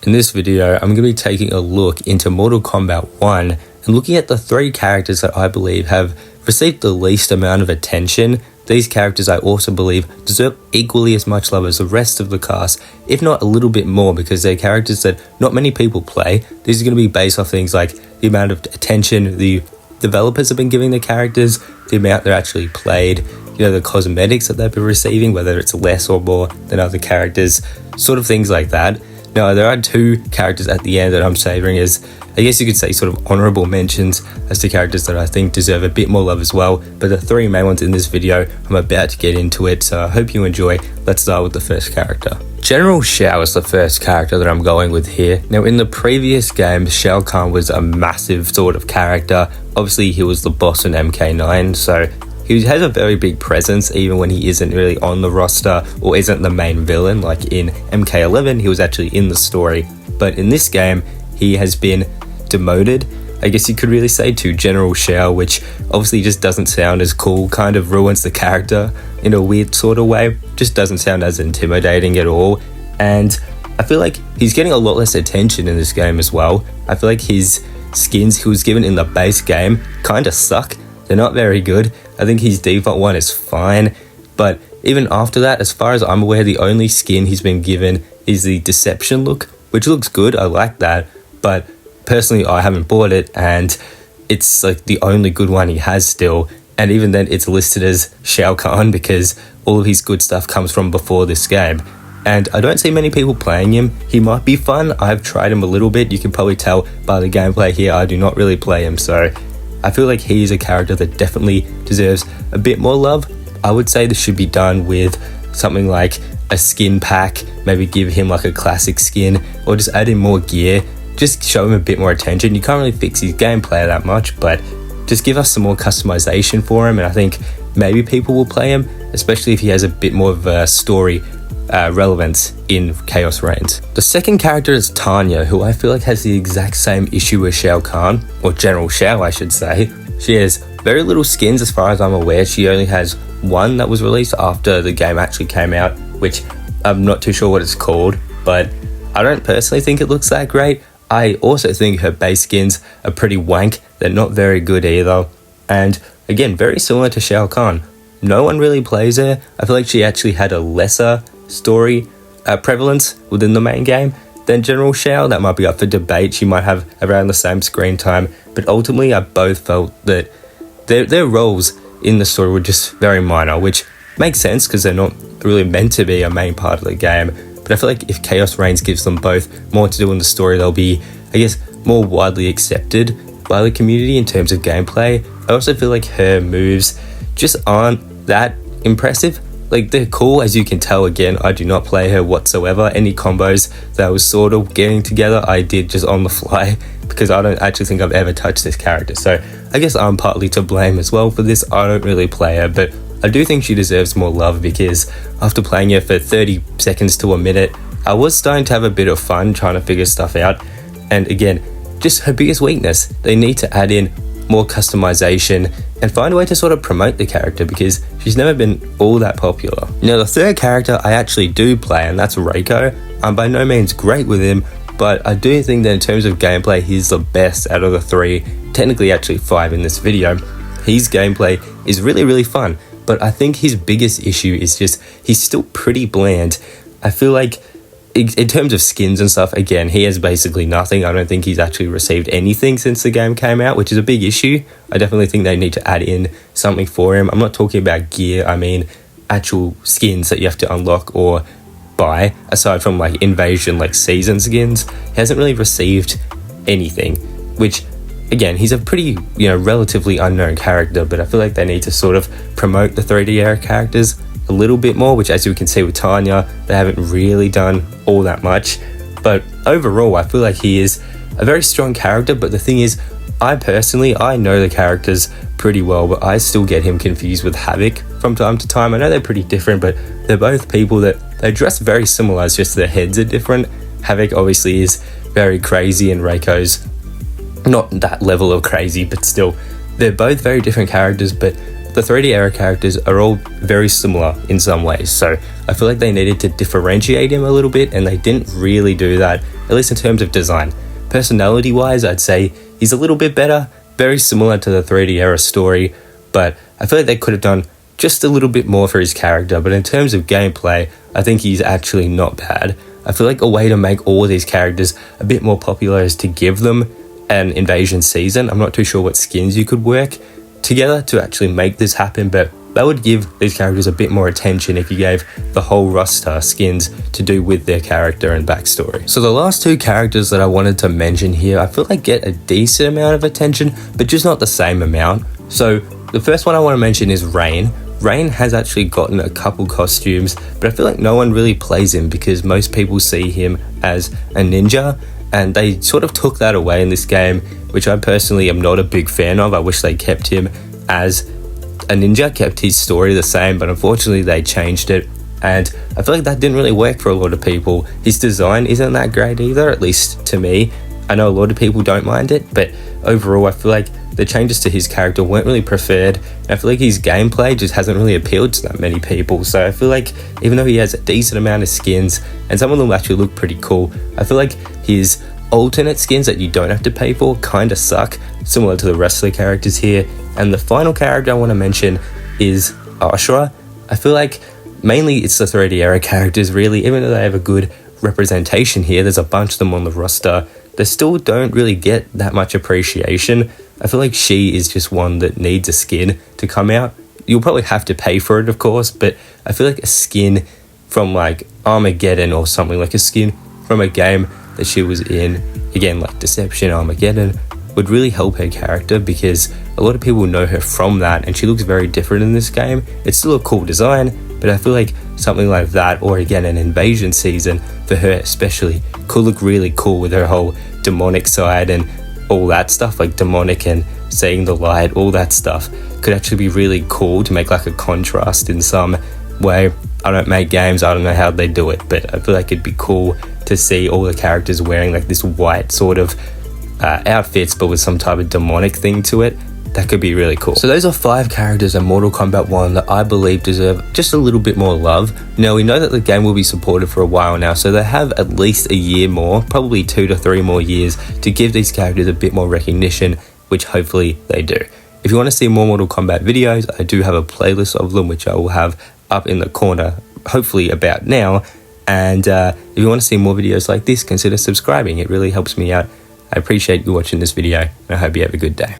In this video, I'm going to be taking a look into Mortal Kombat 1 and looking at the 3 characters that I believe have received the least amount of attention. These characters I also believe deserve equally as much love as the rest of the cast, if not a little bit more, because they're characters that not many people play. This is going to be based off things like the amount of attention the developers have been giving the characters, the amount they're actually played, the cosmetics that they've been receiving, whether it's less or more than other characters, sort of things like that. Now, there are 2 characters at the end that I'm savouring as, I guess you could say, sort of honourable mentions as to characters that I think deserve a bit more love as well. But the 3 main ones in this video, I'm about to get into it, so I hope you enjoy. Let's start with the first character. General Shao is the first character that I'm going with here. Now, in the previous game, Shao Kahn was a massive sort of character. Obviously, he was the boss in MK9, so he has a very big presence even when he isn't really on the roster or isn't the main villain. Like in MK11, he was actually in the story. But in this game, he has been demoted, I guess you could really say, to General Shao, which obviously just doesn't sound as cool, kind of ruins the character in a weird sort of way. Just doesn't sound as intimidating at all. And I feel like he's getting a lot less attention in this game as well. I feel like his skins he was given in the base game kind of suck. They're not very good. I think his default one is fine, but even after that, as far as I'm aware, the only skin he's been given is the Deception look, which looks good. I like that, but personally, I haven't bought it, and it's like the only good one he has still. And even then, it's listed as Shao Kahn because all of his good stuff comes from before this game. And I don't see many people playing him. He might be fun. I've tried him a little bit. You can probably tell by the gameplay here, I do not really play him, so I feel like he's a character that definitely deserves a bit more love. I would say this should be done with something like a skin pack, maybe give him like a classic skin, or just add in more gear. Just show him a bit more attention. You can't really fix his gameplay that much, but just give us some more customization for him, and I think maybe people will play him, especially if he has a bit more of a story relevance in Chaos Reigns. The second character is Tanya, who I feel like has the exact same issue as Shao Kahn, or General Shao I should say. She has very little skins as far as I'm aware. She only has one that was released after the game actually came out, which I'm not too sure what it's called, but I don't personally think it looks that great. I also think her base skins are pretty wank. They're not very good either, and again, very similar to Shao Kahn. No one really plays her. I feel like she actually had a lesser story prevalence within the main game than General Shao. That might be up for debate. She might have around the same screen time, but ultimately I both felt that their roles in the story were just very minor, which makes sense because they're not really meant to be a main part of the game. But I feel like if Chaos Reigns gives them both more to do in the story, they'll be, I guess, more widely accepted by the community in terms of gameplay. I also feel like her moves just aren't that impressive. Like, they're cool, as you can tell. Again, I do not play her whatsoever. Any combos that I was sort of getting together, I did just on the fly because I don't actually think I've ever touched this character. So I guess I'm partly to blame as well for this. I don't really play her, but I do think she deserves more love because after playing her for 30 seconds to a minute, I was starting to have a bit of fun trying to figure stuff out. And again, just her biggest weakness, they need to add in more customization and find a way to sort of promote the character because she's never been all that popular. Now, the third character I actually do play, and that's Reiko. I'm by no means great with him, but I do think that in terms of gameplay, he's the best out of the 3, technically actually 5 in this video. His gameplay is really, really fun, but I think his biggest issue is just he's still pretty bland. I feel like in terms of skins and stuff, again, he has basically nothing. I don't think he's actually received anything since the game came out, which is a big issue. I definitely think they need to add in something for him. I'm not talking about gear, I mean actual skins that you have to unlock or buy, aside from like invasion, like season skins. He hasn't really received anything, which again, he's a pretty, relatively unknown character, but I feel like they need to sort of promote the 3D era characters a little bit more, which as you can see with Tanya, they haven't really done all that much. But overall, I feel like he is a very strong character, but the thing is, I know the characters pretty well, but I still get him confused with Havoc from time to time. I know they're pretty different, but they're both people that they dress very similar, it's just their heads are different. Havoc obviously is very crazy and Reiko's not that level of crazy, but still, they're both very different characters, but the 3D era characters are all very similar in some ways, so I feel like they needed to differentiate him a little bit, and they didn't really do that, at least in terms of design. Personality wise, I'd say he's a little bit better, very similar to the 3D era story, but I feel like they could have done just a little bit more for his character. But in terms of gameplay, I think he's actually not bad. I feel like a way to make all of these characters a bit more popular is to give them an invasion season. I'm not too sure what skins you could work together to actually make this happen, but that would give these characters a bit more attention if you gave the whole roster skins to do with their character and backstory. So the last two characters that I wanted to mention here, I feel like get a decent amount of attention, but just not the same amount. So the first one I want to mention is Rain. Rain has actually gotten a couple costumes, but I feel like no one really plays him because most people see him as a ninja, and they sort of took that away in this game, which I personally am not a big fan of. I wish they kept him as a ninja, kept his story the same, but unfortunately they changed it, and I feel like that didn't really work for a lot of people. His design isn't that great either, at least to me. I know a lot of people don't mind it, but overall I feel like the changes to his character weren't really preferred. I feel like his gameplay just hasn't really appealed to that many people. So I feel like even though he has a decent amount of skins, and some of them actually look pretty cool, I feel like his alternate skins that you don't have to pay for kind of suck, similar to the rest of the characters here. And the final character I want to mention is Ashra. I feel like mainly it's the 3D era characters really, even though they have a good representation here. There's a bunch of them on the roster. They still don't really get that much appreciation. I feel like she is just one that needs a skin to come out. You'll probably have to pay for it, of course, but I feel like a skin from like Armageddon or something, like a skin from a game that she was in, again like Deception, Armageddon, would really help her character, because a lot of people know her from that and she looks very different in this game. It's still a cool design, but I feel like something like that, or again an invasion season for her especially, could look really cool with her whole demonic side and all that stuff, like demonic and seeing the light, all that stuff could actually be really cool to make like a contrast in some way. I don't make games, I don't know how they do it, but I feel like it'd be cool to see all the characters wearing like this white sort of outfits, but with some type of demonic thing to it. That could be really cool. So those are 5 characters in Mortal Kombat 1 that I believe deserve just a little bit more love. Now we know that the game will be supported for a while now, so they have at least a year more, probably 2 to 3 more years, to give these characters a bit more recognition, which hopefully they do. If you want to see more Mortal Kombat videos, I do have a playlist of them, which I will have up in the corner, hopefully about now. And if you want to see more videos like this, consider subscribing. It really helps me out. I appreciate you watching this video, and I hope you have a good day.